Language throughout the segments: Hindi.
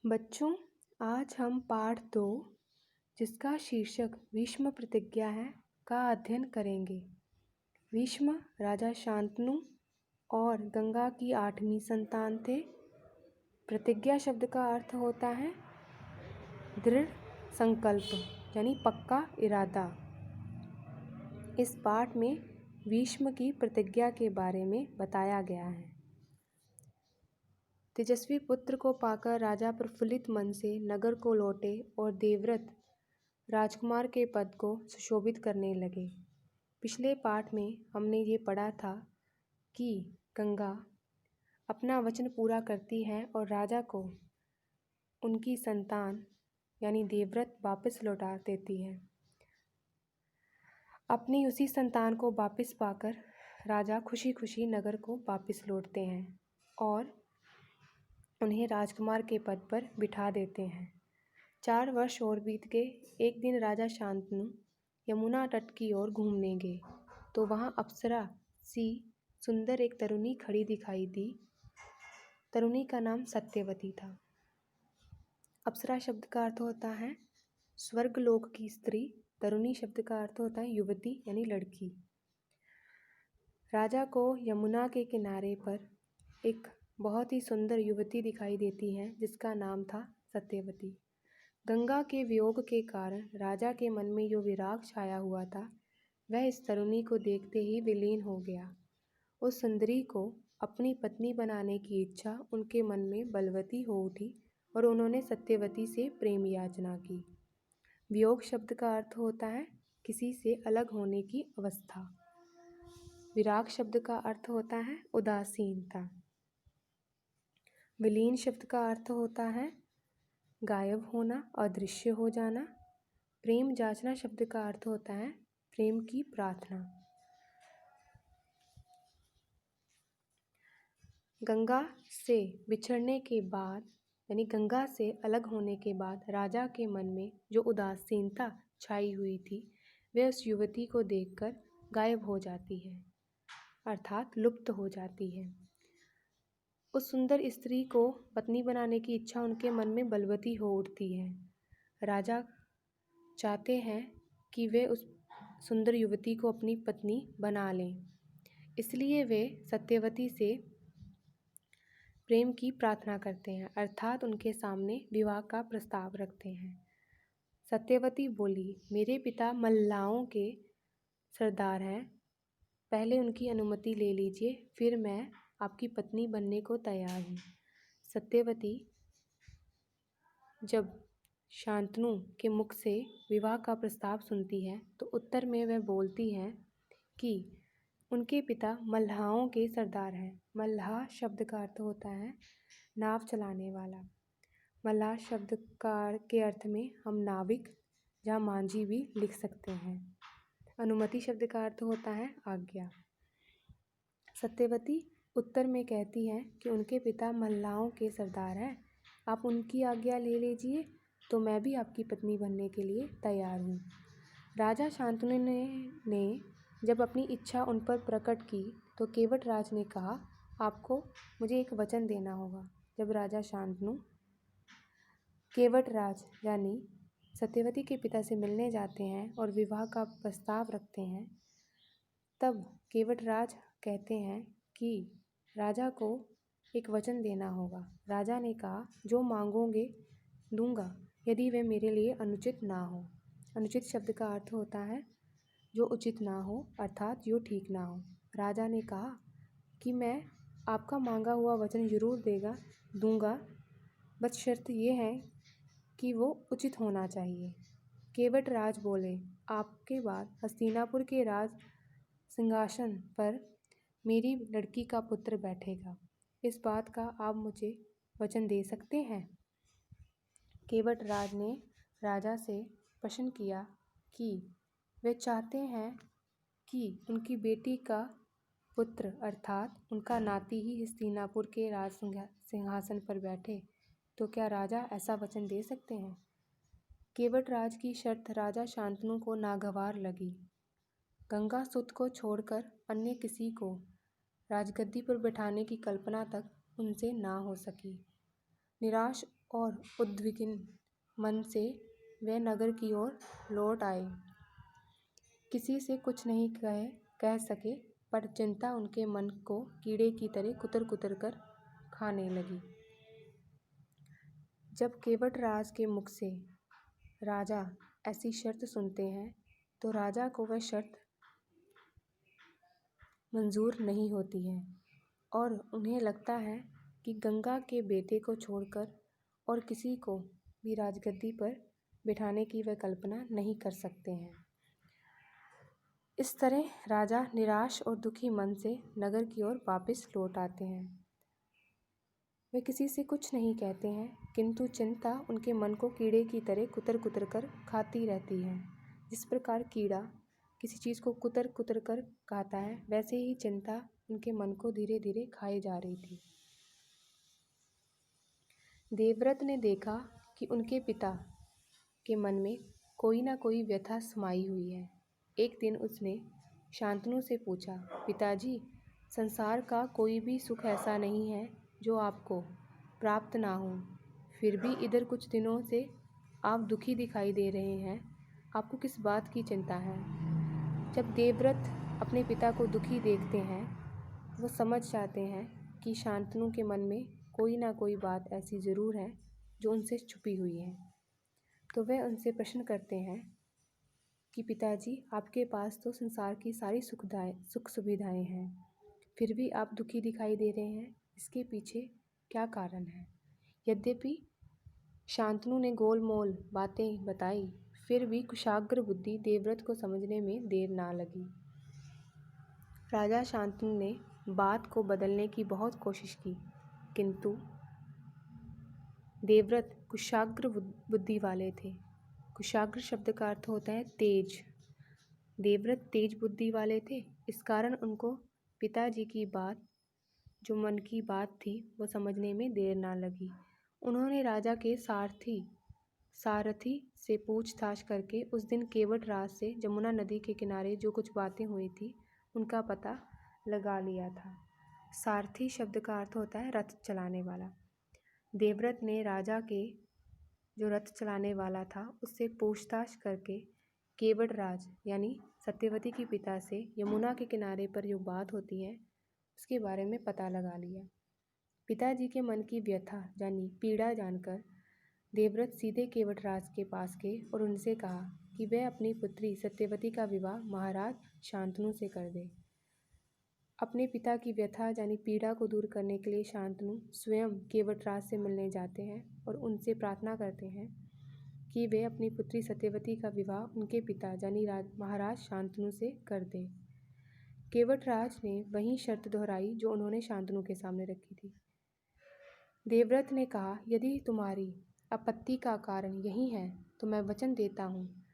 बच्चों, आज हम पाठ 2 जिसका शीर्षक भीष्म प्रतिज्ञा है का अध्ययन करेंगे। भीष्म राजा शांतनु और गंगा की 8वीं संतान थे। प्रतिज्ञा शब्द का अर्थ होता है दृढ़ संकल्प यानी पक्का इरादा। इस पाठ में भीष्म की प्रतिज्ञा के बारे में बताया गया है। तेजस्वी पुत्र को पाकर राजा प्रफुल्लित मन से नगर को लौटे और देवव्रत राजकुमार के पद को सुशोभित करने लगे। पिछले पाठ में हमने ये पढ़ा था कि गंगा अपना वचन पूरा करती है और राजा को उनकी संतान यानी देवव्रत वापस लौटा देती है। अपनी उसी संतान को वापस पाकर राजा खुशी खुशी नगर को वापस लौटते हैं और उन्हें राजकुमार के पद पर बिठा देते हैं। 4 वर्ष और बीत गए। एक दिन राजा शांतनु यमुना तट की ओर घूमने गए तो वहाँ अप्सरा सी सुंदर एक तरुणी खड़ी दिखाई दी। तरुणी का नाम सत्यवती था। अप्सरा शब्द का अर्थ होता है स्वर्गलोक की स्त्री। तरुणी शब्द का अर्थ होता है युवती यानी लड़की। राजा को यमुना के किनारे पर एक बहुत ही सुंदर युवती दिखाई देती है जिसका नाम था सत्यवती। गंगा के वियोग के कारण राजा के मन में जो विराग छाया हुआ था वह इस तरुणी को देखते ही विलीन हो गया। उस सुंदरी को अपनी पत्नी बनाने की इच्छा उनके मन में बलवती हो उठी और उन्होंने सत्यवती से प्रेम याचना की। वियोग शब्द का अर्थ होता है किसी से अलग होने की अवस्था। विराग शब्द का अर्थ होता है उदासीनता। विलीन शब्द का अर्थ होता है गायब होना, अदृश्य हो जाना। प्रेम जाचना शब्द का अर्थ होता है प्रेम की प्रार्थना। गंगा से बिछड़ने के बाद यानी गंगा से अलग होने के बाद राजा के मन में जो उदासीनता छाई हुई थी वह उस युवती को देखकर गायब हो जाती है अर्थात लुप्त हो जाती है। उस सुंदर स्त्री को पत्नी बनाने की इच्छा उनके मन में बलवती हो उठती है। राजा चाहते हैं कि वे उस सुंदर युवती को अपनी पत्नी बना लें, इसलिए वे सत्यवती से प्रेम की प्रार्थना करते हैं अर्थात उनके सामने विवाह का प्रस्ताव रखते हैं। सत्यवती बोली, मेरे पिता मल्लाओं के सरदार हैं, पहले उनकी अनुमति ले लीजिए, फिर मैं आपकी पत्नी बनने को तैयार हूँ। सत्यवती जब शांतनु के मुख से विवाह का प्रस्ताव सुनती है तो उत्तर में वह बोलती है कि उनके पिता मल्लाहों के सरदार हैं। मल्लाह शब्द का अर्थ होता है नाव चलाने वाला। मल्लाह शब्द के अर्थ में हम नाविक या मांझी भी लिख सकते हैं। अनुमति शब्द का अर्थ होता है आज्ञा। सत्यवती उत्तर में कहती है कि उनके पिता मल्लाहों के सरदार हैं, आप उनकी आज्ञा ले लीजिए तो मैं भी आपकी पत्नी बनने के लिए तैयार हूँ। राजा शांतनु ने जब अपनी इच्छा उन पर प्रकट की तो केवटराज ने कहा, आपको मुझे एक वचन देना होगा। जब राजा शांतनु केवटराज यानी सत्यवती के पिता से मिलने जाते हैं और विवाह का प्रस्ताव रखते हैं तब केवटराज कहते हैं कि राजा को एक वचन देना होगा। राजा ने कहा, जो मांगोगे दूंगा यदि वह मेरे लिए अनुचित ना हो। अनुचित शब्द का अर्थ होता है जो उचित ना हो अर्थात जो ठीक ना हो। राजा ने कहा कि मैं आपका मांगा हुआ वचन जरूर दूंगा, बस शर्त ये है कि वो उचित होना चाहिए। केवटराज बोले, आपके बाद हस्तिनापुर के राज सिंहासन पर मेरी लड़की का पुत्र बैठेगा, इस बात का आप मुझे वचन दे सकते हैं। केवटराज ने राजा से प्रश्न किया कि वे चाहते हैं कि उनकी बेटी का पुत्र अर्थात उनका नाती ही हस्तिनापुर के राज सिंहासन पर बैठे, तो क्या राजा ऐसा वचन दे सकते हैं। केवटराज की शर्त राजा शांतनु को नागवार लगी। गंगा सुत को छोड़कर अन्य किसी को राजगद्दी पर बैठाने की कल्पना तक उनसे ना हो सकी। निराश और उद्विग्न मन से वे नगर की ओर लौट आए। किसी से कुछ नहीं कह सके, पर चिंता उनके मन को कीड़े की तरह कुतर कुतर कर खाने लगी। जब केवटराज के मुख से राजा ऐसी शर्त सुनते हैं तो राजा को वह शर्त मंजूर नहीं होती है और उन्हें लगता है कि गंगा के बेटे को छोड़कर और किसी को भी राजगद्दी पर बिठाने की वे कल्पना नहीं कर सकते हैं। इस तरह राजा निराश और दुखी मन से नगर की ओर वापस लौट आते हैं। वे किसी से कुछ नहीं कहते हैं, किंतु चिंता उनके मन को कीड़े की तरह कुतर कुतर कर खाती रहती है। जिस प्रकार कीड़ा किसी चीज़ को कुतर कुतर कर खाता है, वैसे ही चिंता उनके मन को धीरे धीरे खाए जा रही थी। देवव्रत ने देखा कि उनके पिता के मन में कोई ना कोई व्यथा समाई हुई है। एक दिन उसने शांतनु से पूछा, पिताजी, संसार का कोई भी सुख ऐसा नहीं है जो आपको प्राप्त ना हो, फिर भी इधर कुछ दिनों से आप दुखी दिखाई दे रहे हैं, आपको किस बात की चिंता है? जब देवव्रत अपने पिता को दुखी देखते हैं, वो समझ जाते हैं कि शांतनु के मन में कोई ना कोई बात ऐसी ज़रूर है जो उनसे छुपी हुई है। तो वह उनसे प्रश्न करते हैं कि पिताजी, आपके पास तो संसार की सारी सुख सुविधाएं हैं, फिर भी आप दुखी दिखाई दे रहे हैं, इसके पीछे क्या कारण है? यद्यपि शांतनु ने गोलमोल बातें बताई, फिर भी कुशाग्र बुद्धि देवव्रत को समझने में देर ना लगी। राजा शांतनु ने बात को बदलने की बहुत कोशिश की, किंतु देवव्रत कुशाग्र बुद्धि वाले थे। कुशाग्र शब्द का अर्थ होता है तेज। देवव्रत तेज बुद्धि वाले थे, इस कारण उनको पिताजी की बात, जो मन की बात थी, वो समझने में देर ना लगी। उन्होंने राजा के सारथी से पूछताछ करके उस दिन केवटराज से जमुना नदी के किनारे जो कुछ बातें हुई थी उनका पता लगा लिया था। सारथी शब्द का अर्थ होता है रथ चलाने वाला। देवव्रत ने राजा के जो रथ चलाने वाला था उससे पूछताछ करके केवटराज यानी सत्यवती के पिता से यमुना के किनारे पर जो बात होती है उसके बारे में पता लगा लिया। पिताजी के मन की व्यथा यानी पीड़ा जानकर देवव्रत सीधे केवटराज के पास गए और उनसे कहा कि वह अपनी पुत्री सत्यवती का विवाह महाराज शांतनु से कर दे। अपने पिता की व्यथा यानी पीड़ा को दूर करने के लिए शांतनु स्वयं केवटराज से मिलने जाते हैं और उनसे प्रार्थना करते हैं कि वे अपनी पुत्री सत्यवती का विवाह उनके पिता यानी महाराज शांतनु से कर दें। केवटराज ने वही शर्त दोहराई जो उन्होंने शांतनु के सामने रखी थी। देवव्रत ने कहा, यदि तुम्हारी आपत्ति का कारण यही है तो मैं वचन देता हूँ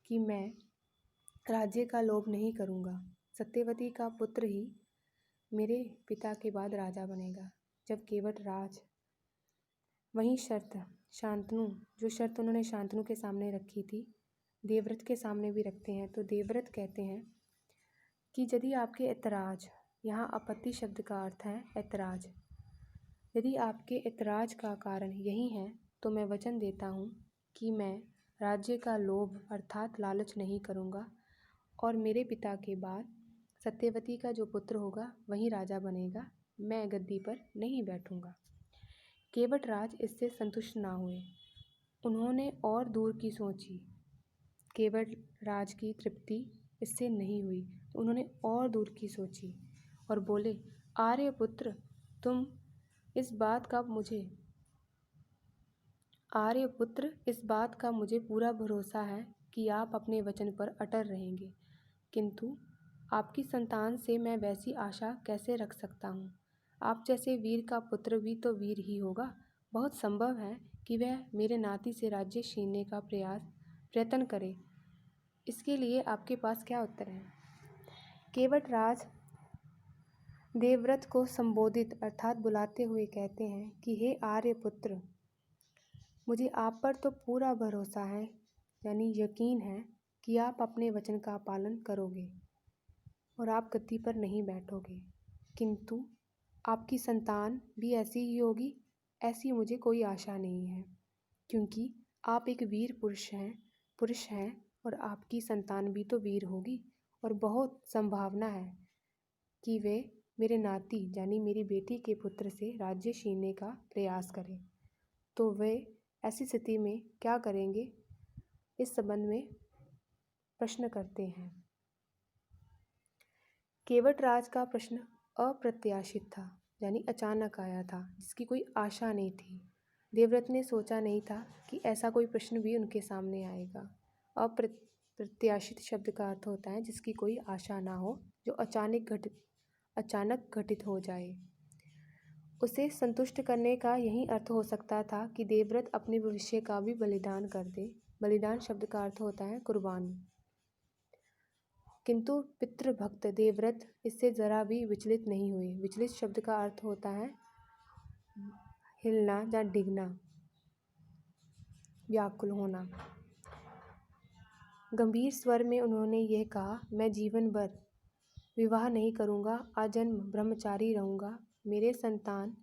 कि मैं राज्य का लोभ नहीं करूँगा। सत्यवती का पुत्र ही मेरे पिता के बाद राजा बनेगा। जब केवटराज वही शर्त शांतनु, जो शर्त उन्होंने शांतनु के सामने रखी थी, देवव्रत के सामने भी रखते हैं, तो देवव्रत कहते हैं कि यदि आपके ऐतराज, यहाँ आपत्ति शब्द का अर्थ है ऐतराज, यदि आपके ऐतराज का कारण यही है तो मैं वचन देता हूँ कि मैं राज्य का लोभ अर्थात लालच नहीं करूँगा और मेरे पिता के बाद सत्यवती का जो पुत्र होगा वही राजा बनेगा, मैं गद्दी पर नहीं बैठूँगा। केवटराज इससे संतुष्ट ना हुए, उन्होंने और दूर की सोची। केवटराज की तृप्ति इससे नहीं हुई तो उन्होंने और दूर की सोची और बोले, आर्यपुत्र, इस बात का मुझे पूरा भरोसा है कि आप अपने वचन पर अटल रहेंगे, किंतु आपकी संतान से मैं वैसी आशा कैसे रख सकता हूँ? आप जैसे वीर का पुत्र भी तो वीर ही होगा। बहुत संभव है कि वह मेरे नाती से राज्य छीनने का प्रयत्न करे। इसके लिए आपके पास क्या उत्तर है? केवटराज देवव्रत को संबोधित अर्थात बुलाते हुए कहते हैं कि हे आर्यपुत्र, मुझे आप पर तो पूरा भरोसा है यानी यकीन है कि आप अपने वचन का पालन करोगे और आप गद्दी पर नहीं बैठोगे, किंतु आपकी संतान भी ऐसी ही होगी ऐसी मुझे कोई आशा नहीं है, क्योंकि आप एक वीर पुरुष हैं और आपकी संतान भी तो वीर होगी और बहुत संभावना है कि वे मेरे नाती यानी मेरी बेटी के पुत्र से राज्य छीनने का प्रयास करें। तो वे ऐसी स्थिति में क्या करेंगे, इस संबंध में प्रश्न करते हैं। केवटराज का प्रश्न अप्रत्याशित था, यानी अचानक आया था, जिसकी कोई आशा नहीं थी। देवव्रत ने सोचा नहीं था कि ऐसा कोई प्रश्न भी उनके सामने आएगा। अप्रत्याशित शब्द का अर्थ होता है जिसकी कोई आशा ना हो, जो अचानक घटित हो जाए। उसे संतुष्ट करने का यही अर्थ हो सकता था कि देवव्रत अपने भविष्य का भी बलिदान कर दे। बलिदान शब्द का अर्थ होता है कुर्बान। किंतु पितृभक्त देवव्रत इससे जरा भी विचलित नहीं हुए। विचलित शब्द का अर्थ होता है हिलना या डिगना, व्याकुल होना। गंभीर स्वर में उन्होंने यह कहा, मैं जीवन भर विवाह नहीं करूँगा, आजन्म ब्रह्मचारी रहूँगा, मेरे संतान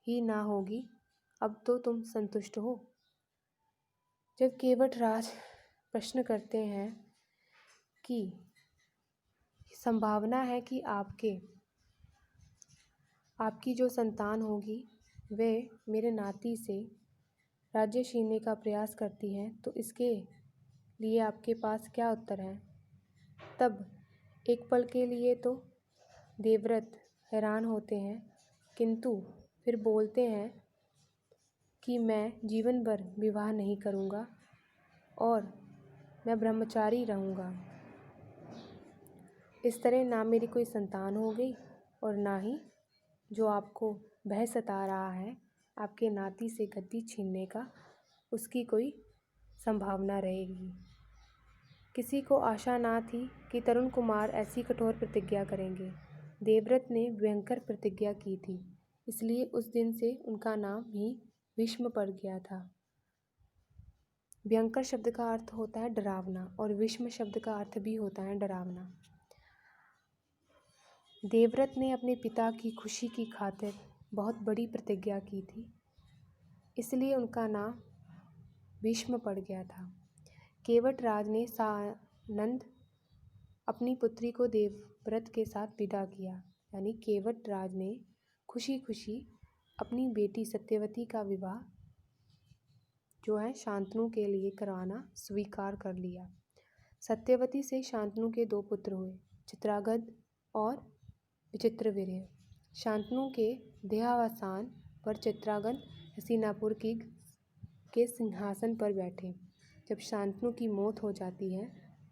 ही ना होगी। अब तो तुम संतुष्ट हो। जब केवटराज प्रश्न करते हैं कि संभावना है कि आपकी जो संतान होगी वे मेरे नाती से राज्य छीनने का प्रयास करती है, तो इसके लिए आपके पास क्या उत्तर है? तब एक पल के लिए तो देवव्रत हैरान होते हैं, किंतु फिर बोलते हैं कि मैं जीवन भर विवाह नहीं करूँगा और मैं ब्रह्मचारी रहूँगा। इस तरह ना मेरी कोई संतान हो गई और ना ही जो आपको भय सता रहा है आपके नाती से गद्दी छीनने का, उसकी कोई संभावना रहेगी। किसी को आशा ना थी कि तरुण कुमार ऐसी कठोर प्रतिज्ञा करेंगे। देवव्रत ने भयंकर प्रतिज्ञा की थी, इसलिए उस दिन से उनका नाम ही भीष्म पड़ गया था। भयंकर शब्द का अर्थ होता है डरावना और भीष्म शब्द का अर्थ भी होता है डरावना। देवव्रत ने अपने पिता की खुशी की खातिर बहुत बड़ी प्रतिज्ञा की थी, इसलिए उनका नाम भीष्म पड़ गया था। केवटराज ने सानंद अपनी पुत्री को देवव्रत के साथ विदा किया, यानी केवटराज ने खुशी खुशी अपनी बेटी सत्यवती का विवाह जो है शांतनु के लिए करवाना स्वीकार कर लिया। सत्यवती से शांतनु के 2 पुत्र हुए, चित्रांगद और विचित्रवीर्य। शांतनु के देहावसान पर चित्रांगद हस्तिनापुर के सिंहासन पर बैठे। जब शांतनु की मौत हो जाती है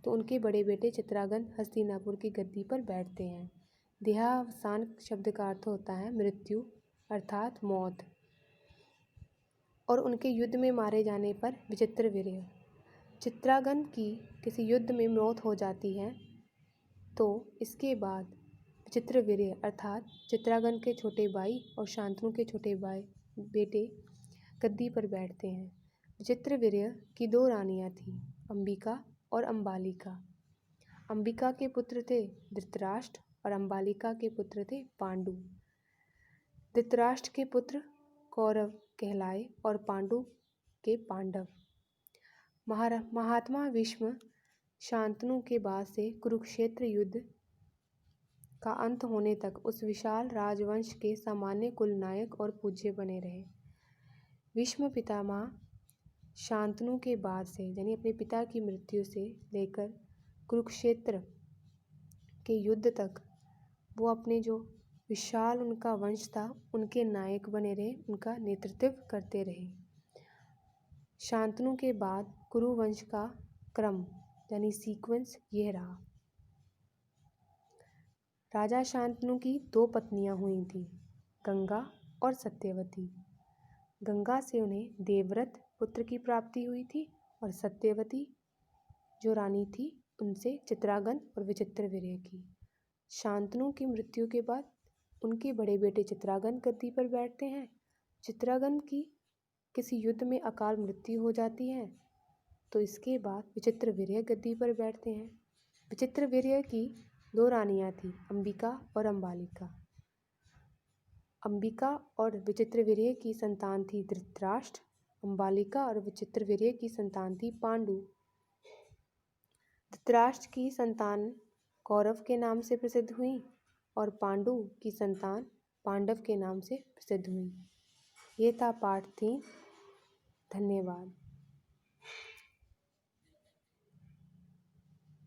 तो उनके बड़े बेटे चित्रांगद हस्तिनापुर की गद्दी पर बैठते हैं। देहावसान शब्द का अर्थ होता है मृत्यु अर्थात मौत। और उनके युद्ध में मारे जाने पर विचित्रवीर्य। चित्रांगद की किसी युद्ध में मौत हो जाती है तो इसके बाद विचित्रवीर्य अर्थात चित्रांगद के छोटे भाई और शांतनु के छोटे बेटे गद्दी पर बैठते हैं। विचित्रवीर्य की 2 रानियां थीं, अंबिका और अंबालिका। अंबिका के पुत्र थे धृतराष्ट्र और अंबालिका के पुत्र थे पांडु। धृतराष्ट्र के पुत्र कौरव कहलाए और पांडु के पांडव। महात्मा भीष्म शांतनु के बाद से कुरुक्षेत्र युद्ध का अंत होने तक उस विशाल राजवंश के सामान्य कुलनायक और पूज्य बने रहे। भीष्म पितामह शांतनु के बाद से यानी अपने पिता की मृत्यु से लेकर कुरुक्षेत्र के युद्ध तक वो अपने जो विशाल उनका वंश था उनके नायक बने रहे, उनका नेतृत्व करते रहे। शांतनु के बाद कुरु वंश का क्रम यानी सीक्वेंस यह रहा। राजा शांतनु की 2 पत्नियां हुई थीं, गंगा और सत्यवती। गंगा से उन्हें देवव्रत पुत्र की प्राप्ति हुई थी और सत्यवती जो रानी थी उनसे चित्रांगद और विचित्रवीर्य की। शांतनु की मृत्यु के बाद उनके बड़े बेटे चित्रांगद गद्दी पर बैठते हैं। चित्रांगद की किसी युद्ध में अकाल मृत्यु हो जाती है तो इसके बाद विचित्रवीर्य गद्दी पर बैठते हैं। विचित्रवीर्य की 2 रानियां थीं, अंबिका और अंबालिका। अंबिका और विचित्रवीर्य की संतान थी धृतराष्ट्र। अंबालिका और विचित्रवीर्य की संतान थी पांडु। धृतराष्ट्र की संतान कौरव के नाम से प्रसिद्ध हुई और पांडु की संतान पांडव के नाम से प्रसिद्ध हुई। ये था पाठ 3। धन्यवाद।